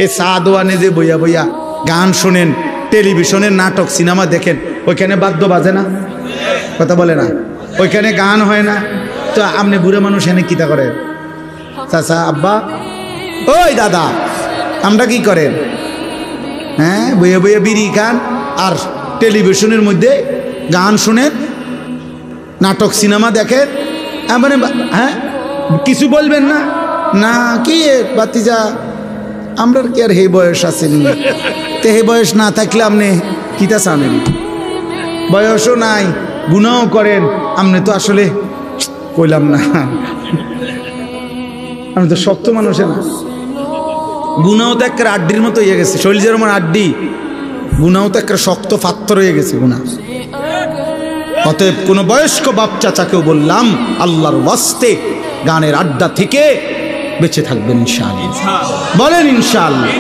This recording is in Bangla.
এই চা দোয়ানে যে বইয়া বইয়া গান শোনেন, টেলিভিশনের নাটক সিনেমা দেখেন, ওইখানে বাদ্য বাজে না? কথা বলে না? ওইখানে গান হয় না? তো আপনি বুড়ো মানুষ এনে কিতা করেন? চাচা, আব্বা, ওই দাদা, আমরা কি করেন? হ্যাঁ, বইয়ে বইয়ে বিড়ি খান আর টেলিভিশনের মধ্যে গান শুনেন, নাটক সিনেমা দেখেন। মানে হ্যাঁ, কিছু বলবেন না? না কি বাতিজা, আমরা কি আর হে বয়স আসেনি? তে হে বয়স না থাকলে আপনি কিতা চানেন? বয়সও নাই, গুনাও করেন, আপনি তো আসলে কইলাম না, আমি তো শক্ত মানুষের না। গুনাও তো একটা আড্ডির মতো হয়ে গেছে, শৈল যেরকম আড্ডি, গুনাও তো একটা শক্ত পাথর হয়ে গেছে গুনাহ। অতএব কোন বয়স্ক বাপ চাচাকেও বললাম, আল্লাহর ওয়াস্তে গানের আড্ডা থেকে বেঁচে থাকবেন ইনশাআল্লাহ। বলেন ইনশাআল্লাহ।